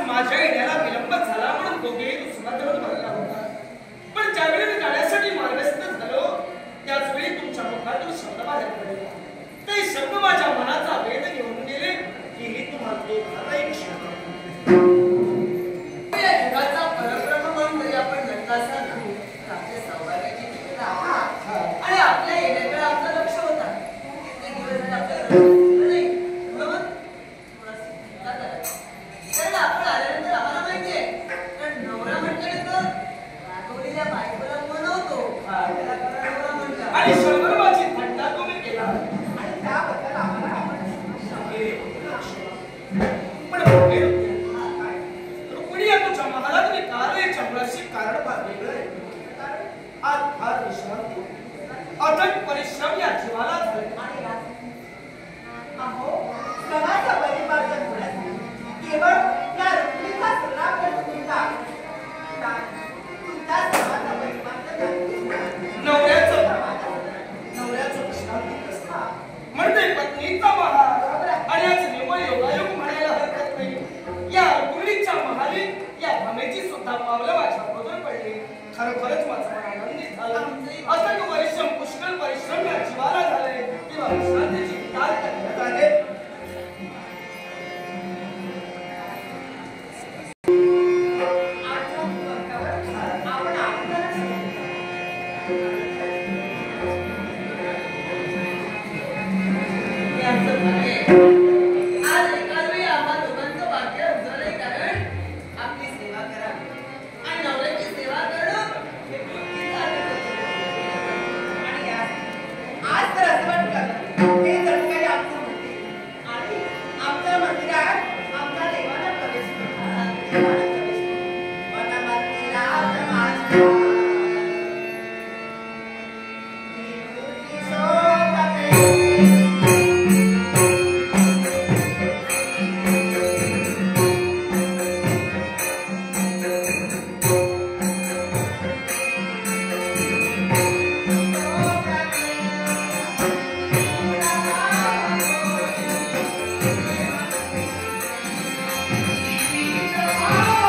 माझ्या येण्याला विलंब झाला म्हणून दोघे सुखात भरला होता. पण ज्यावेळी मी जाण्यासाठी मार्गस्थ झालो त्याच वेळी तुमच्या मुखातून शब्द बाहेर पडले. ते शब्द माझ्या मनाचा वेध घेऊन गेले की ही तुम्हाला एक जगाचा परब्रह्म म्हणून जरी आपण नंदासा नाही तर आपल्या सौभाग्याची चिंता आणि आपल्या येण्याकडे आपलं लक्ष होता. किती दिवस झाले आपल्याला नाही म्हणून थोडासा चिंता करायची. कारण आपण आल्यानंतर आम्हाला माहितीये कारण नवरा म्हटल्यानंतर रागवलेल्या बायकोला मनवतो त्याला नवरा म्हणतात आणि शंभरवाची थट्टा तुम्ही केला आणि त्याबद्दल आम्हाला आपण पण रुक्मिणी तुझ्या महाराज मी कार्य चमराशी कारण पाहिलं आज फार विश्रांती अथक परिश्रम या जीवाला झाले. आणि अहो श्रमाचा परिपार्जन होण्यासाठी केवळ या रुक्मिणीचा सल्ला तुमचा श्रमाचा परिपार्जन नवऱ्याचं विश्रांती कसं म्हणते पत्नीचा महार आणि आज निव्वळ योगायोग म्हणायला हरकत नाही. या रुक्मिणीच्या महारी या भमेची सुद्धा पावलं माझ्या बरोबर पडली. खरोखरच माझं मन आनंदित झालं. अथक परिश्रम पुष्कळ परिश्रम या जीवाला झाले तेव्हा विश्रांतीची काय करण्यात आले. आज एकावेळी आम्हा दोघांचं वाक्य उजळलंय कारण आपली सेवा करावी आणि नवऱ्याची सेवा करणं हे बुद्धीचं आणि आज तर असं वाटलं हे जणू काही आमचं मंदिर आणि आमच्या मंदिरात आमच्या देवाला प्रवेश Oh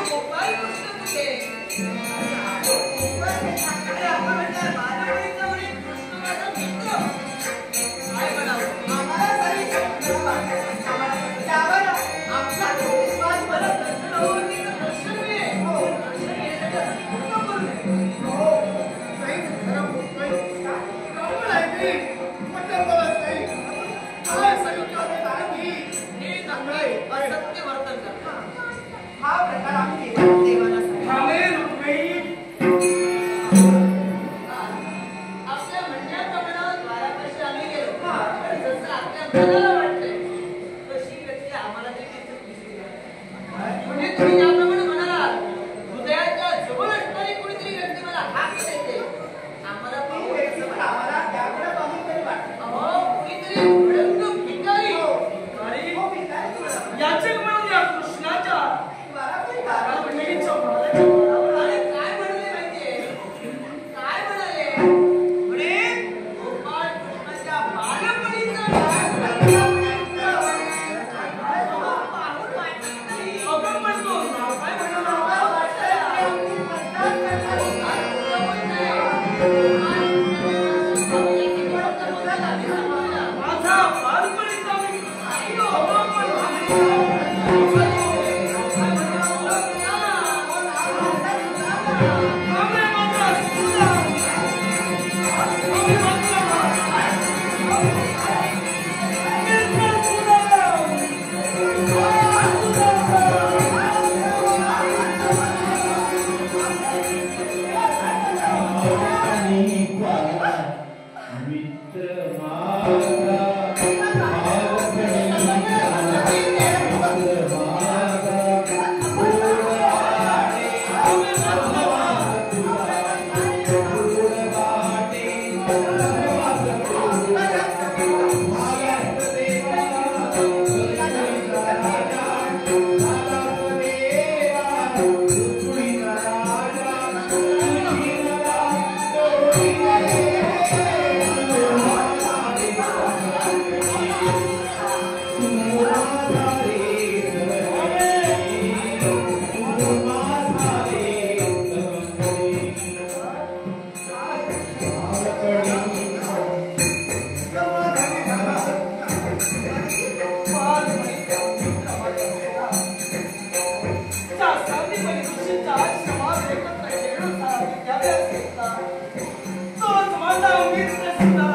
गोपाळ नमस्कार आम्ही देवाला सांगतो. थांबे रुक्मिणी. आपल्या म्हणण्याप्रमाणे द्वारापाशी आम्ही गेलो. पण जसं आपल्या मनाला वाटतंय तशी व्यक्ती आम्हाला देखील दिसली नाही. म्हणजे तुम्ही ज्याप्रमाणे म्हणाला हृदयाच्या जवळ असणारी कुणीतरी व्यक्ती मला हाक देते. आम्हाला ती पाहून व्यक्ती कसं पण वाटतं? आम्हाला त्याकडे पाहून तरी वाटतं. अहो, कुणीतरी भडंग भिकारी. आणि हो, मी काय तुला? याचे म्हणून या कृष्णाच्या द्वारापाशी दारा रुक्मिणीच्या महालाच्या बळावर अरे काय म्हणाले माहितीये? काय म्हणाले? म्हणे गोपाळ कृष्णाच्या बालपणीचं नाव पाहून वाटत नाही. आपण म्हणतो नाव काय म्हणतो? माझा बालपणीचा मित्र. आपण थांबे माझा सुद्धा. थांबे माझा. मित्र सुद्धा.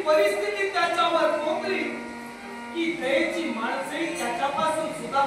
परिस्थिती त्याच्यावर पोचली की दयेची माणसे त्याच्यापासून सुद्धा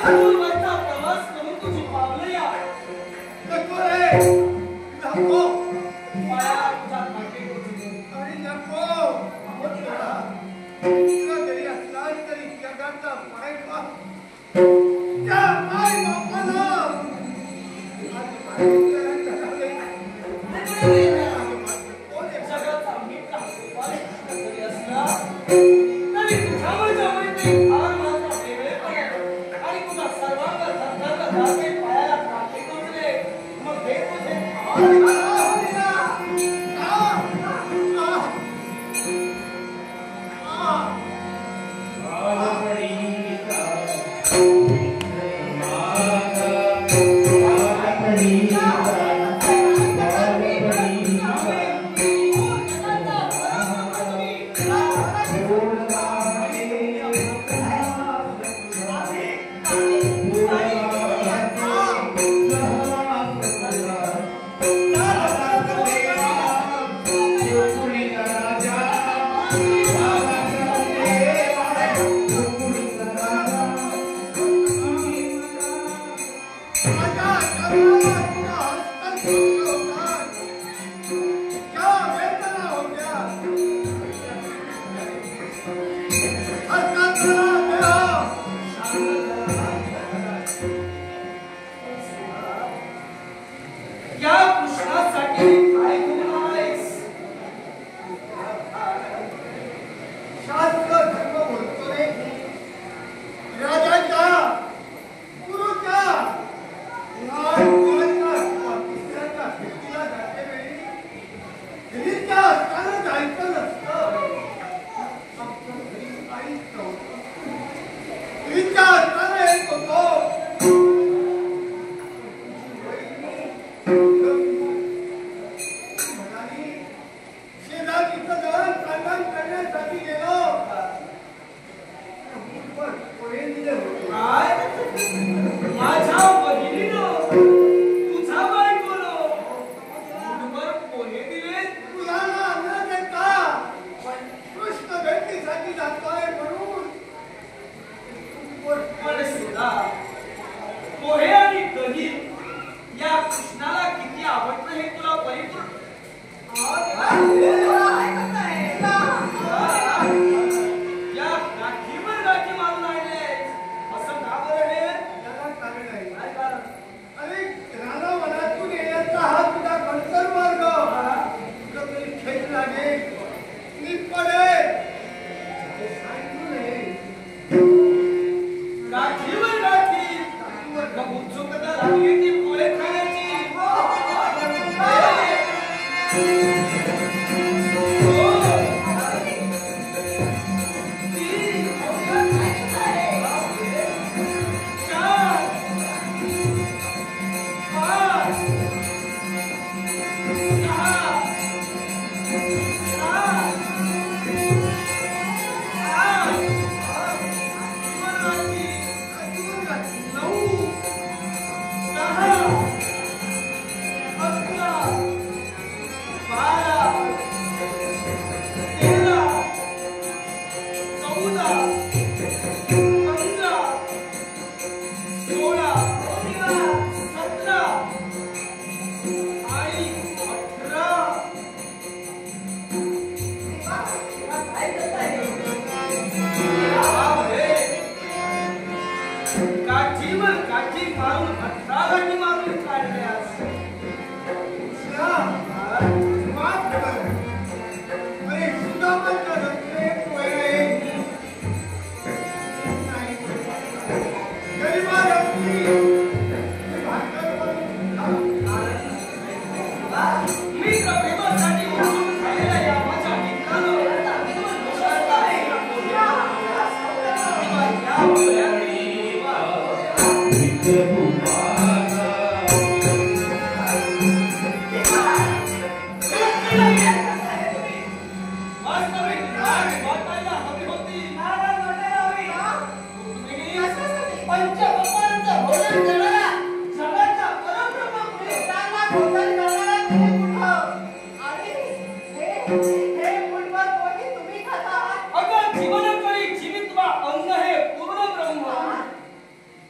दूरवरचा प्रवास करून तुझी पावलं या नको रे नको पायाला तुझ्या काटे टोचले. आणि नको तुला तरी असला तरी जगाचा पाय पा त्या आई बापाला आज मारून घालावे. जगाचा मित्र पाय जरी असला तरी तुझ्यावर जवळ ते फार महत्त्व वेगळे आणि तुझा सर्वांग थरथरला जाते पायाला काटे टोचले. मग हे तुझे या कृष्णासाठी काय गुण आहेस? शास्त्र धर्म बोलतो रे राजाच्या गुरुच्या पाकिस्तानच्या भेटीला जातेवेळी घरीच्या असताना जायचं नसतं. आमच्या घरी काहीच नव्हतं. घरीच्या असताना येत होतो. शेजारीचं घर काढण करण्यासाठी गेलो. पोहे दिले होते. काय? माझ्या बहिणीनं तुझ्या बायकोनं मुठभर पोहे दिले. तुला ना अन्न देता पण कृष्ण भेटीसाठी जातोय म्हणून पण सुद्धा पोहे आणि दही या कृष्णाला किती आवडतं हे तुला परिपूर्ण या गाठीवर गाठी मारून आणलेस. असं का बरं हे? त्याला कारण आहे. काय कारण? अरे रानावनातून येण्याचा हा तुझा खडतर मार्ग. तुला तरी खेच लागेल नीट पडेल हे सांगू नये. गाठीवर गाठी मग उत्सुकता लागली ती पोहे खाण्याची.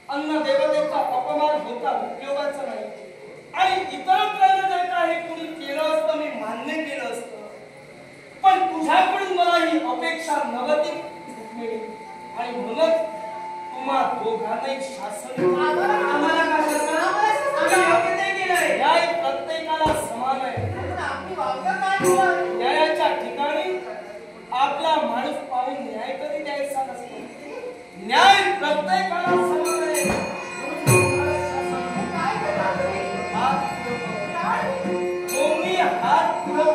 अन्न आणि म्हणूनच तुम्हा दोघांनाही शासन आम्हाला का शासन? आम्ही योग्य नाही केलंय. न्याय प्रत्येकाला समान आहे. पण आम्ही वागणं काय केलं? न्यायाच्या ठिकाणी आपला माणूस पाहून न्याय कधी द्यायचा नसतो. न्याय प्रत्येकाला समान आहे. काय करता तुम्ही? हात पुढं काय? तुम्ही हात पुढं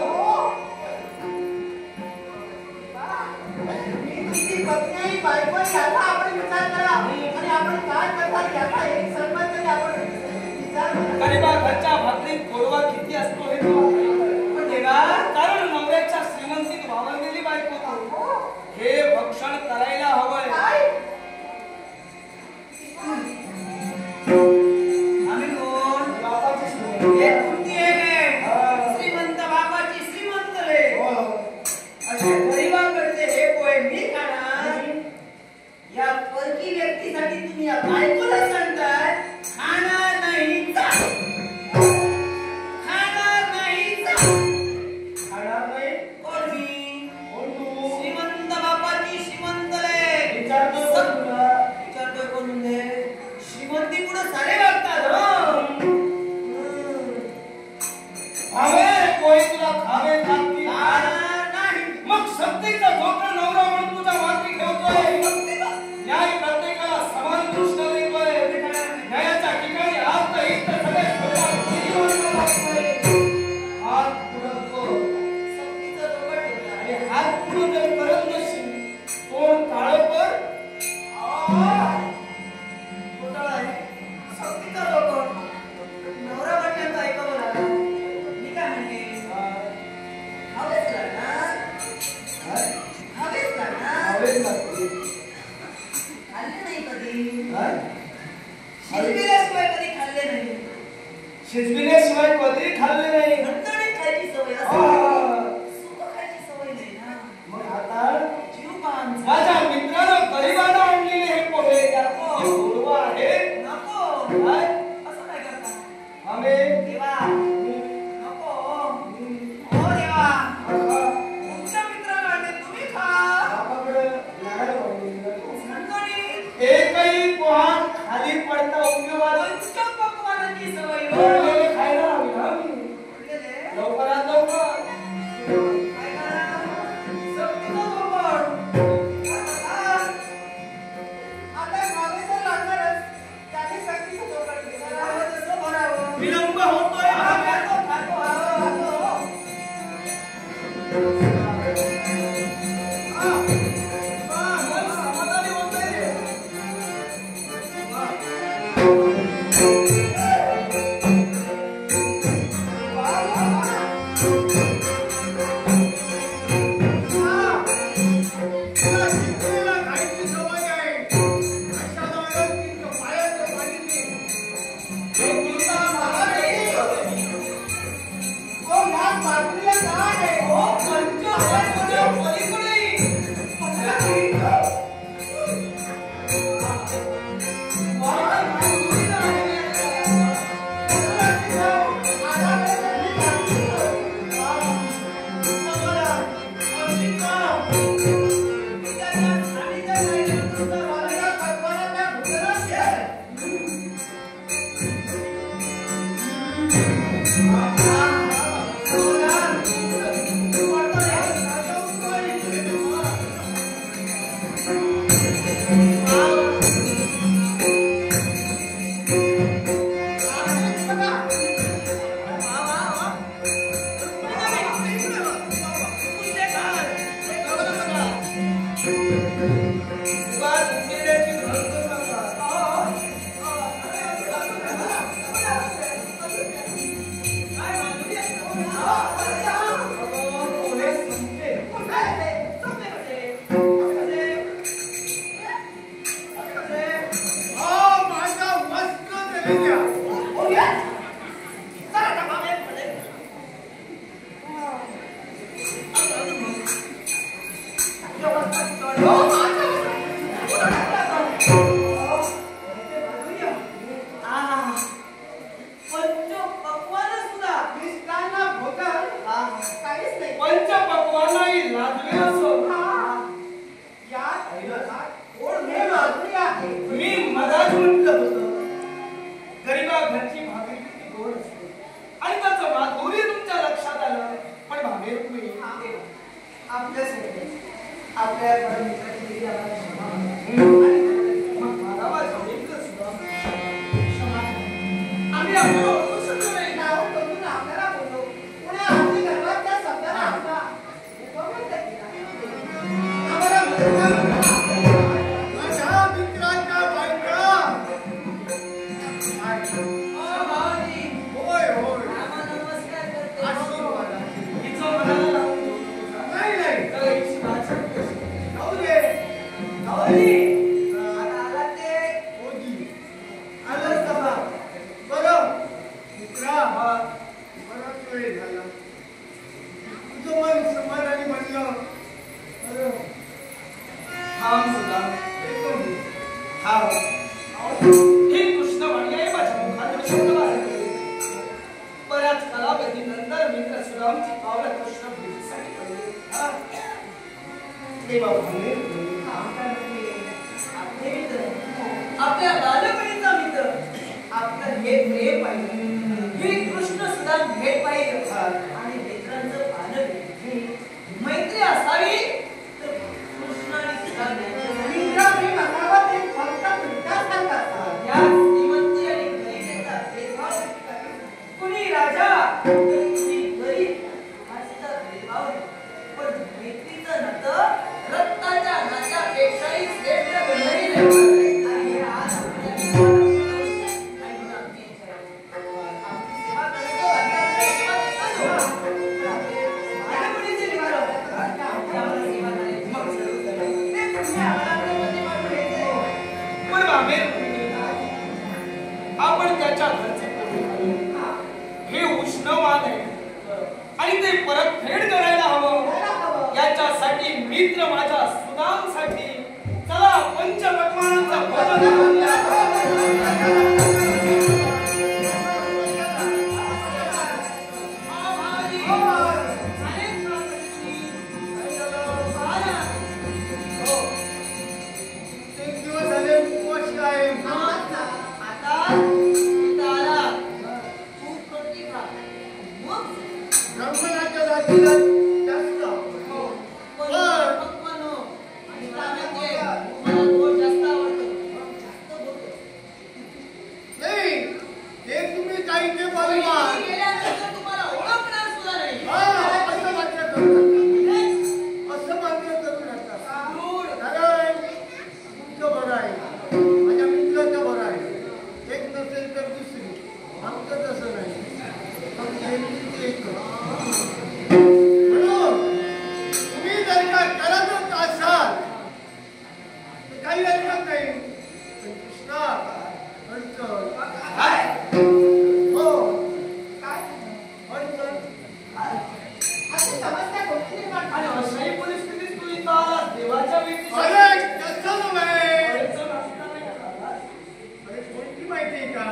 किती पत्नी आणि बायको याचा आपण विचार करा आणि आपण काय करतात याचा एक संबंध तरी आपण विचार करा. गरीबा घरच्या भाकरीत गोडवा किती असतो हे तुम्हाला पण देवा, कारण नवऱ्याच्या श्रीमंतीत वावरलेली बायको हे भक्षण करायला हवंय. काय? आम्ही कोण? बापाची श्रीमंती. एक कुंती आहे. श्रीमंत बापाची श्रीमंत ले. अशा गरीबाकडचे हे पोहे मी खाणार. या परकी व्यक्तीसाठी तुम्ही या बायकोला सांगताय खाणार नाही जा. खाणार नाही जा. खाणार नाही कोण मी? कोण तू? श्रीमंत बापाची श्रीमंत ले. विचारतो कोण तुला? विचारतोय कोण दे? श्रीमंती पुढे सारे वागतात हो. भावे कोणी तुला खावे लागतील. खाणार नाही. मग सत्तेचा धोका नवरा म्हणून तुझा मागे ठेवतोय. न्याय प्रत्येकाला समान दृष्ट देतोय. न्यायाच्या ठिकाणी हात इष्ट सगळे हात पुढं कर. सक्तीचं डोकं ठेवलं. आणि हात पुढं जर करत नसेल तोंड काळं कर. घोटाळा आहे. सक्तीचं डोकं. नवरा वाटण्याचं ऐकावं लागलं. मी काय म्हणते? हवेच लागणार. हवेच लागणार. हवेच लागते. खाल्ले नाही कधी. काय? शिजविल्याशिवाय कधी खाल्ले नाही. शिजविल्याशिवाय कधी खाल्ले नाही. झणझणीत खायची सवय आ, असते. सुकं खायची सवय नाही ना. मग आता जीव पान. माझ्या मित्रानं गरिबानं आणलेले हे पोहे हे गोडवा आहे. नको. काय? असं काय करता? आम्ही देवा. नको. हो देवा. तुमच्या मित्राला आणले तुम्ही खा. बापाकडे लागायला पाहिजे. झणझणीत. एकही पोहा खाली पडता उपयोगाला पंचपक्वान्नाची सवय हो. पडलेले खायला हवी ना. पडलेले. लवकरात लवकर काय करा? सक्तीचं डोकं. आता मागे तर लागणारच. त्याने सक्तीचं डोकं ठेवलं. भरावं तसं भरावं. विलंब होतोय. खातो, खातो, खातो. मन समाधानी होतंय. तुला शिकलेला खायची सवय आहे. अशा वेळेला ती पायाचं पाणी दे. हे गुरुचा महाराज हो, माग बाजूला काय आहे? हो पंचहत्तरच्या पलीकडे. माझा मस्त द्या. पंचपक्वान्न सुद्धा. मिष्टांना भोजन काहीच नाही. पंचपक्वान्नही लादले असो. यात गोड मित्राची देखील आम्हाला क्षमा मागा. मग मला माझ्या मित्र सुद्धा क्षमा करा. आम्ही आपल्याला ओळखू शकलो नाही. नाव करून आपल्याला बोललो. पुढे आमची गर्भात त्या शब्दाला आमचा उपयोग केला. आम्हाला माझ्या मित्राच्या बायका. भावाजी, होय होय. आम्हाला नमस्कार करते. आशीर्वाद. हिचं मनाला लावून देऊ नकोस. नाही नाही. तर हिची भाषा कशी? जाऊ दे. भावाजी, आता आला ते होजी. आलंच बाबा. बरं मित्रा, बराच वेळ झाला. तुझं मन समाधानी बनलं. बरं, थांब सुद्धा. येतो मी. थांब. ही कृष्णवाणी आहे माझ्या मुखातून शब्द बाहेर पडले. बऱ्याच कालावधीनंतर मित्र सुदामची पावलं कृष्ण भेटीसाठी पडली. हा. देवा भावे. आपले मित्र, आपल्या बालपणीचा मित्र, आपलं हे प्रेम पाहिलं, हे कृष्ण सुद्धा भेट पाहिलं आणि मित्रांचं पालन मैत्री असावी तर कृष्ण आणि सुद्धा मित्राप्रेम असावं ते फक्त मित्रासारखं असावं. या श्रीमंती आणि गरिबीचा भेदभाव कुणी राजा तर कुणी गरीब असा भेदभाव नाही. पण मैत्रीचं नातं रक्ताच्या नात्यापेक्षाही श्रेष्ठ बनलंही नाही. आणि हे आज आपल्या मित्राला आणि म्हणून आमची इच्छा आहे. आमची सेवा करण्याचं वाटतं सेवा देतो. बालपणीचे मित्र, ते आम्हाला सेवा करायची. मग सर्व झालं. ते पुढे आम्हाला प्रेमाने मारून घ्यायचे. पण भावे, आपण त्याच्या घरचे करून हे उष्णवाद आहे आणि ते परत फेड करायला हवं. याच्यासाठी मित्र माझ्या सुदामसाठी चला पंचपक्वानांचा भोजन करूया. एक दिवस झाले उपवास आहे. ब्राह्मणाच्या जातीला जास्त नाही. हे तुम्ही काही ते बोलवा. असं मात्र करू नका. असं मात्र करू नका. कारण तुमचं बरं आहे, माझ्या मित्राचं बरं आहे. एक नसेल तर दुसरी. आमचं तसं नाही. मग नेमकी एक. म्हणून तुम्ही जर का करतच असाल तर काही हरकत नाही. पण कृष्णा अडचण. काय? हो अडचण. अशी समस्या कोणती निर्माण आणि झाली? अशाही परिस्थितीत तू इथं आलास देवाच्या भेटीसाठी. अरे तसं नव्हे. अडचण असताना आलास. अरे कोणती माहिती आहे का?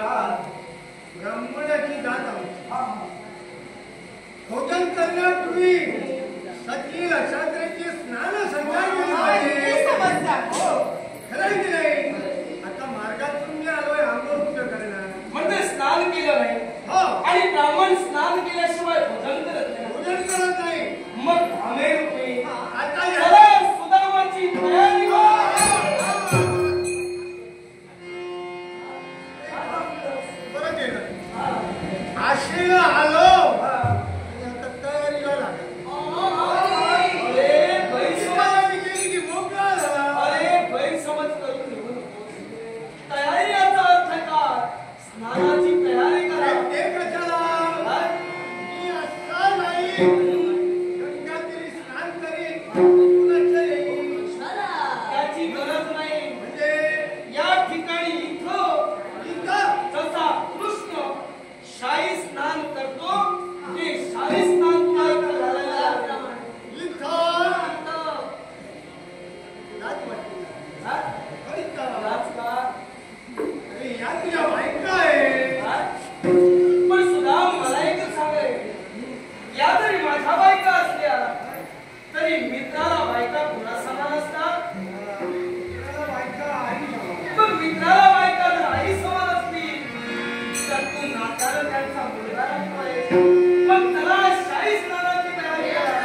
ब्राह्मणाची जात आहोत. भोजन करण्यापूर्वी सती नक्षत्राची स्नान संध्या केली ती पाहिजे. समस्या. हो. खरं आहे की नाही? आता मार्गातून मी आलोय आंघोळ कुठं करणार. म्हणजे स्नान केलं नाही हो आणि ब्राह्मण स्नान केल्याशिवाय भोजन करत नाही. भोजन करत नाही. मग आम्ही रुपये आता चला सुदामाची तयारी कर. बरं केलं. आशेला आलो आणि आता तयारीला लागलो. अरे गैरसमज, तयारी केली की मोकळा झाला. अरे गैरसमज करून घेऊ नकोस. तयारी याचा अर्थ काय? स्नानाची तयारी करा. अरे ते कशाला? काय? मी असा नाही. गंगातीरी स्नान करीन. कुणाच्या येईन. त्याची गरज नाही. म्हणजे या ठिकाणी इथं इथं जसा कृष्ण शाही स्नान करतो ते शाही स्नान तुला इथं घालायला लागतं. इथं लाज वाटते. हा? खरीच का? लाज का? अरे या तुझ्या बायका आहे. हा? पण सुद्धा मला एक सांगाय, या जरी माझ्या बायका असल्या तरी मित्राला बायका कुणा समान असतात. तुला बायका आई समान. पण मित्राला बायका जर आई समान असली तर तू नात्याला त्यांचा मुलगा लागतोय. मग त्याला शाही स्नानाची तयारी करा.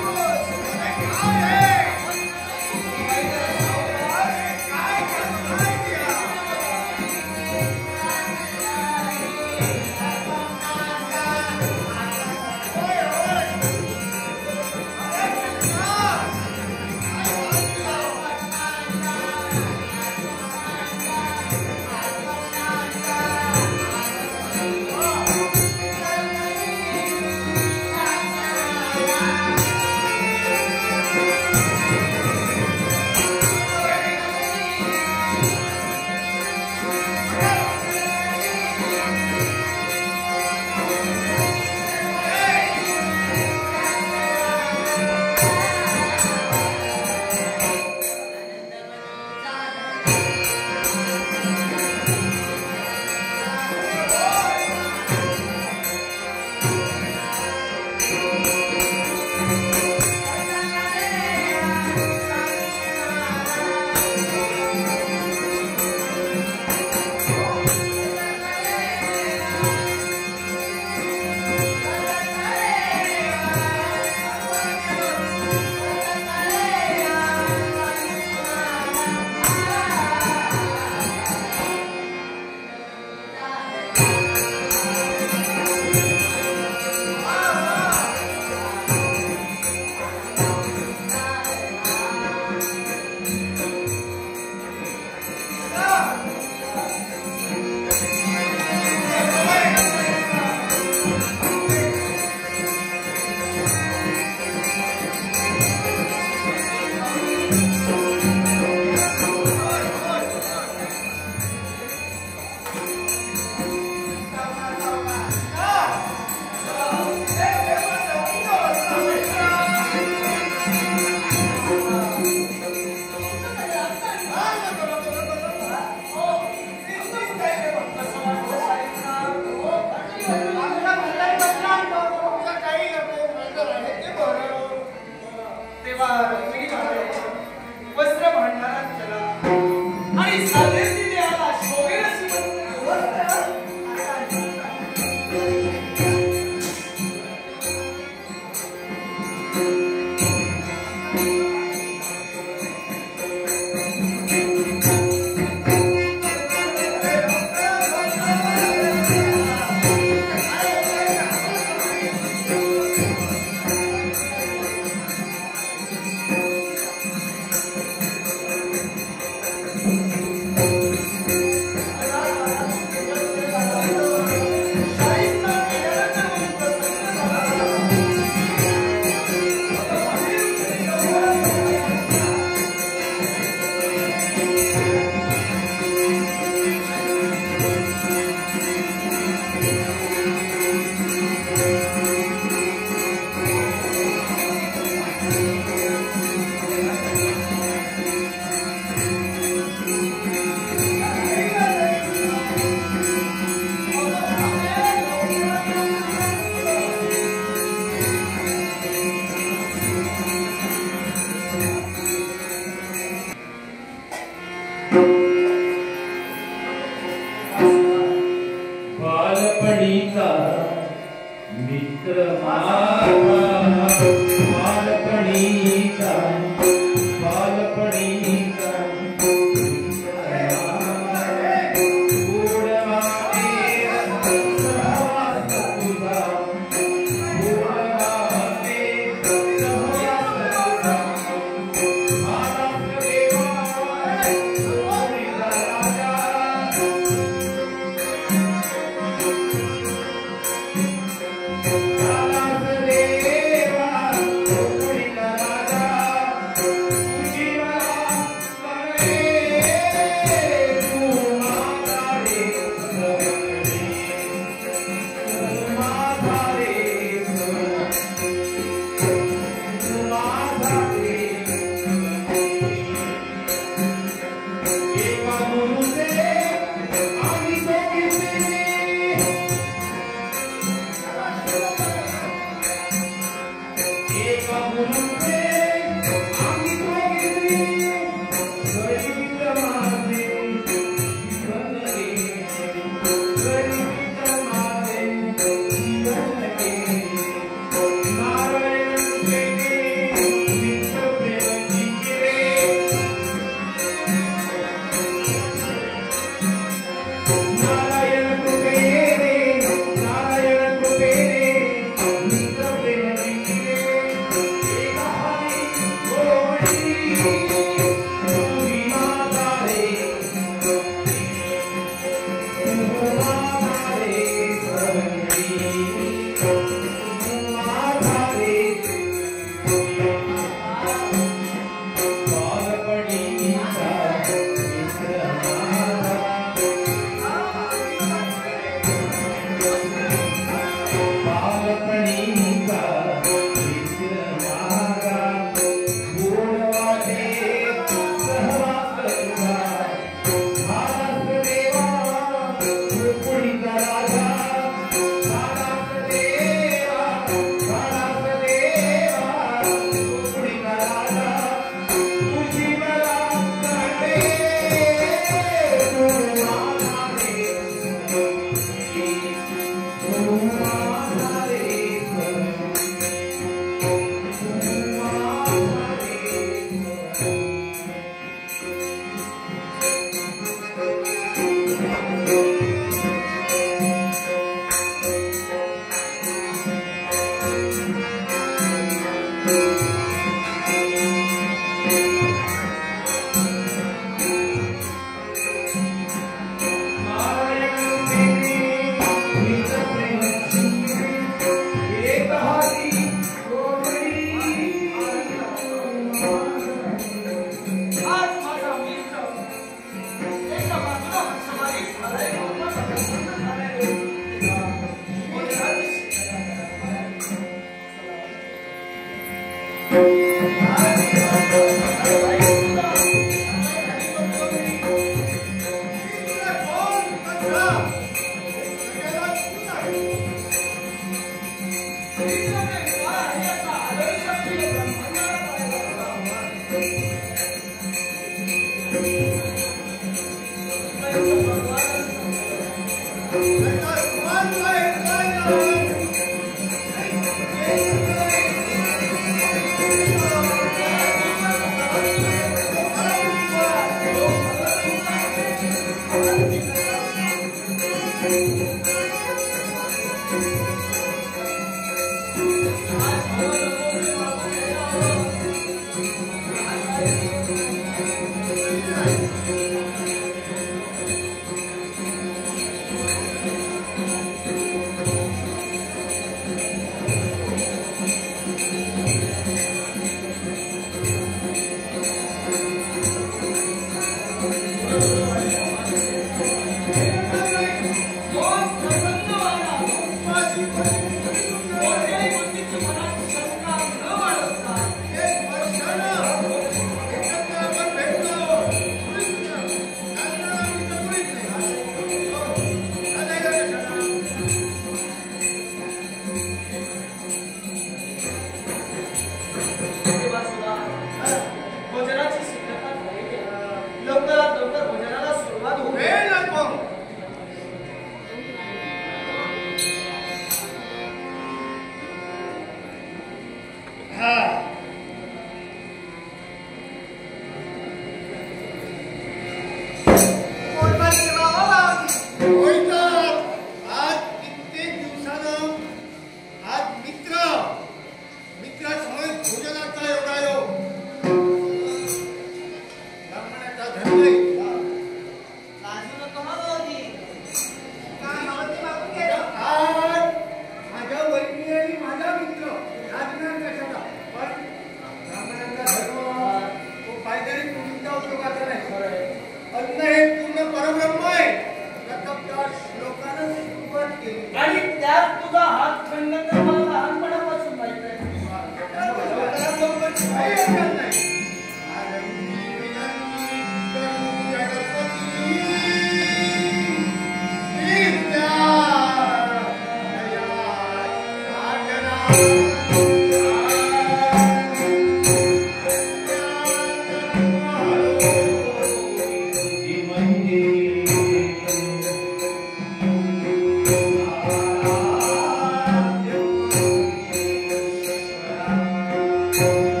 Yeah.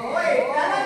होय त्याला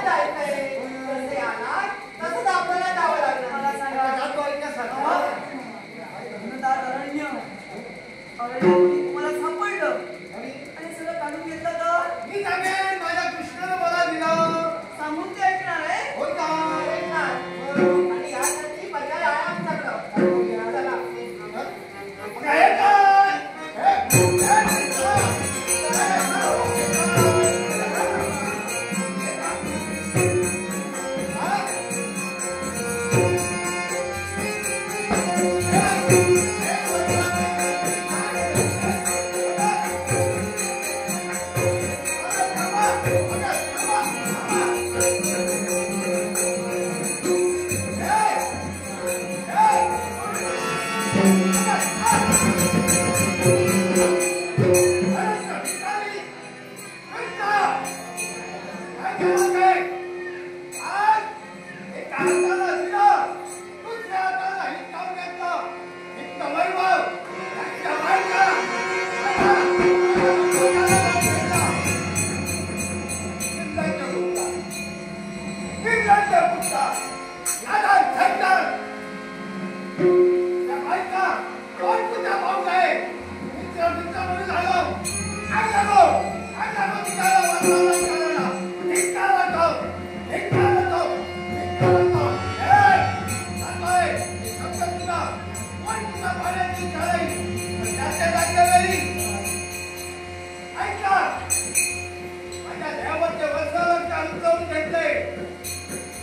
उचलून घेतले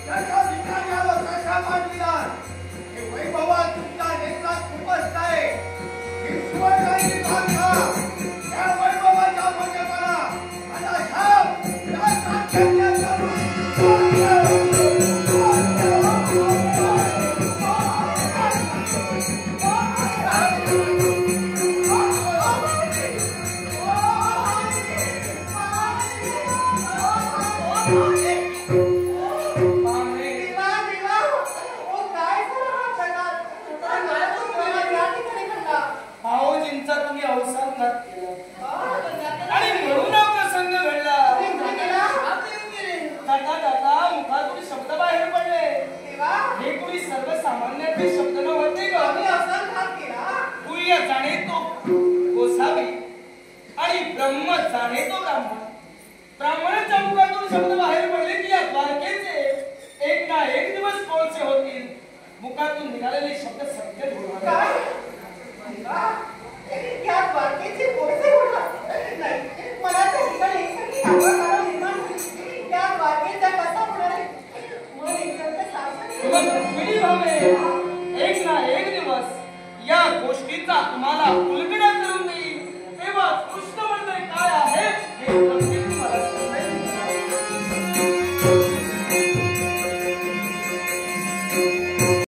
त्याचा विचार यावर कसा मांडला हे वैभवात तुमच्या नेत्रात खूपच आहे ईश्वराची भाषा या वैभवाच्या मोठेपणा आणि ठाम या साक्षात्याचा भाऊजींचा तुम्ही अवसानघात केला आणि म्हणून हा प्रसंग घडला. दादा मुखातून शब्द बाहेर पडले हे कोणी सर्वसामान्याचे शब्द नव्हते का? पूर्य जाणे तो गोसावी आणि ब्रह्म जाणे तो ब्राह्मण. ब्राह्मणाच्या मुखातून शब्द बाहेर पडले की या द्वारकेचे एक ना एक दिवस कोळसे होतील. मुखातून निघालेले शब्द सत्य होणार. या द्वारकेचे कोणते होणार नाही मला त्या ठिकाणी एकसारखी आवाज निर्माण होईल. या द्वारकेचा कसा होणार आहे मन एकसारखं सारखं एक ना एक दिवस या गोष्टीचा तुम्हाला